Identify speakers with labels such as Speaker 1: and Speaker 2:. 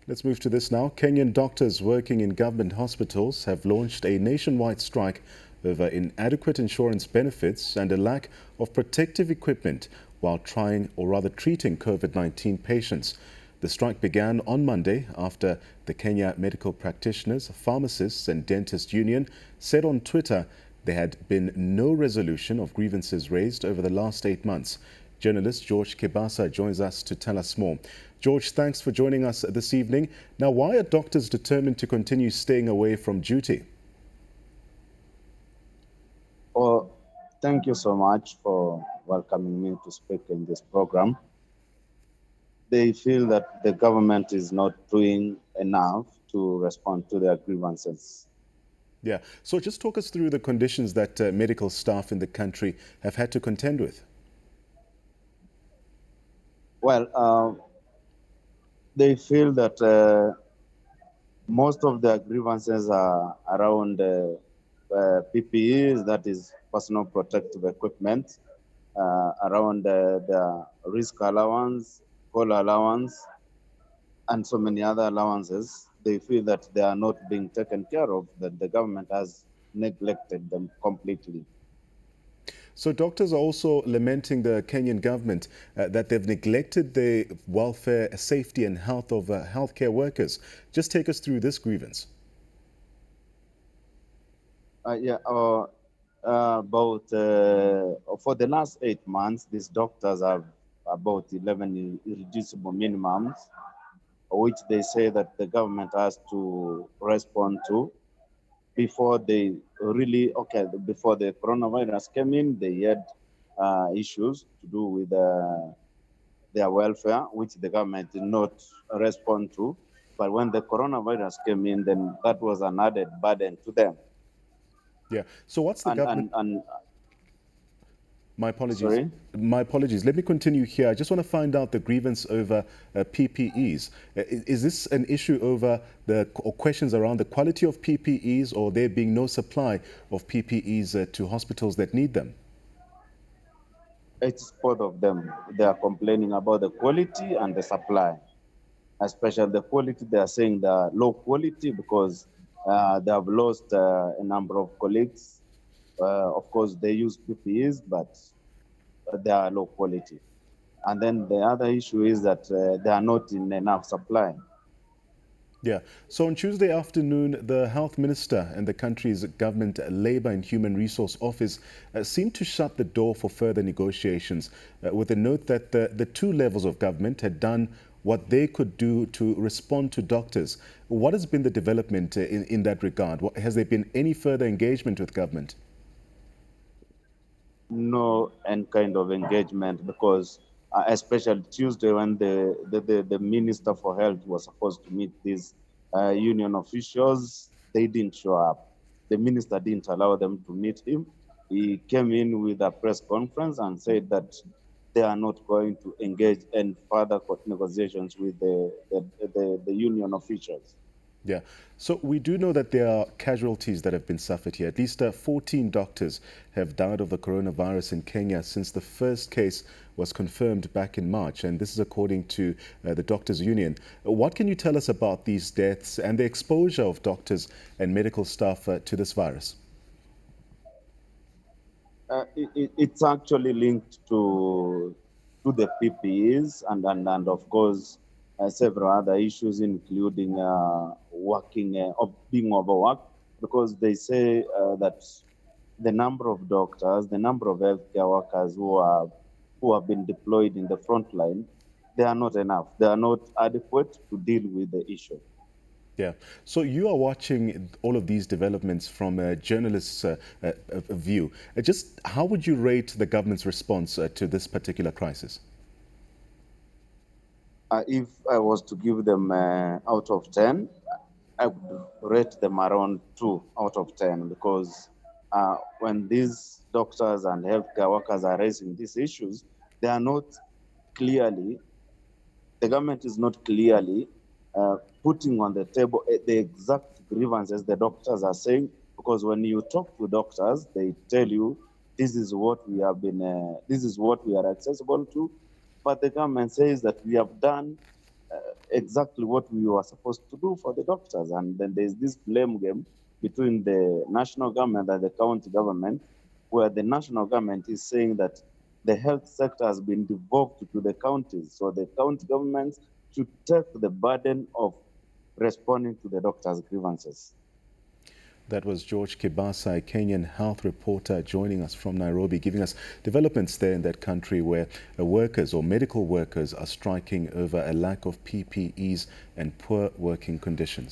Speaker 1: Let's move to this now. Kenyan doctors working in government hospitals have launched a nationwide strike over inadequate insurance benefits and a lack of protective equipment while trying, or rather treating, COVID-19 patients. The strike began on Monday after the Kenya Medical Practitioners, Pharmacists and Dentists Union said on Twitter there had been no resolution of grievances raised over the last 8 months. Journalist George Kibasa joins us to tell us more. George, thanks for joining us this evening. Now, why are doctors determined to continue staying away from duty?
Speaker 2: Well, thank you so much for welcoming me to speak in this program. They feel that the government is not doing enough to respond to their grievances.
Speaker 1: Yeah, so just talk us through the conditions that medical staff in the country have had to contend with.
Speaker 2: Well, they feel that most of their grievances are around PPEs, that is personal protective equipment, around the risk allowance, call allowance, and so many other allowances. They feel that they are not being taken care of, that the government has neglected them completely.
Speaker 1: So doctors are also lamenting the Kenyan government that they've neglected the welfare, safety and health of healthcare workers. Just take us through this grievance.
Speaker 2: About for the last 8 months, these doctors have about 11 irreducible minimums, which they say that the government has to respond to before they really, before the coronavirus came in, they had issues to do with their welfare, which the government did not respond to. But when the coronavirus came in, then that was an added burden to them.
Speaker 1: Yeah. So what's the government?
Speaker 2: And
Speaker 1: My apologies.
Speaker 2: sorry?
Speaker 1: My apologies. Let me continue here. I just want to find out the grievance over PPEs. Is this an issue over or questions around the quality of PPEs or there being no supply of PPEs to hospitals that need them?
Speaker 2: It's both of them. They are complaining about the quality and the supply. Especially the quality, they are saying the low quality because they have lost a number of colleagues. Of course, they use PPEs, but they are low quality. And then the other issue is that they are not in enough supply.
Speaker 1: Yeah. So on Tuesday afternoon, the health minister and the country's government labor and human resource office seemed to shut the door for further negotiations with a note that the two levels of government had done what they could do to respond to doctors. What has been the development in that regard? Has there been any further engagement with government?
Speaker 2: No any kind of engagement because especially Tuesday when the Minister for Health was supposed to meet these union officials, they didn't show up. The minister didn't allow them to meet him. He came in with a press conference and said that they are not going to engage in further negotiations with the union officials.
Speaker 1: Yeah. So we do know that there are casualties that have been suffered here. At least 14 doctors have died of the coronavirus in Kenya since the first case was confirmed back in March. And this is according to the Doctors Union. What can you tell us about these deaths and the exposure of doctors and medical staff to this virus?
Speaker 2: It's actually linked to the PPEs and of course several other issues, including being overworked, because they say that the number of doctors, the number of healthcare workers who have been deployed in the front line, they are not enough. They are not adequate to deal with the issue.
Speaker 1: Yeah. So you are watching all of these developments from a journalist's view. Just how would you rate the government's response to this particular crisis?
Speaker 2: If I was to give them out of 10, I would rate them around 2 out of 10 because when these doctors and healthcare workers are raising these issues, they are not clearly, the government is not clearly putting on the table the exact grievances the doctors are saying, because when you talk to doctors, they tell you this is what we have been, this is what we are accessible to, but the government says that we have done exactly what we were supposed to do for the doctors. And then there's this blame game between the national government and the county government, where the national government is saying that the health sector has been devolved to the counties. So the county governments should take the burden of responding to the doctors' grievances.
Speaker 1: That was George Kibasa, a Kenyan health reporter, joining us from Nairobi, giving us developments there in that country where workers or medical workers are striking over a lack of PPEs and poor working conditions.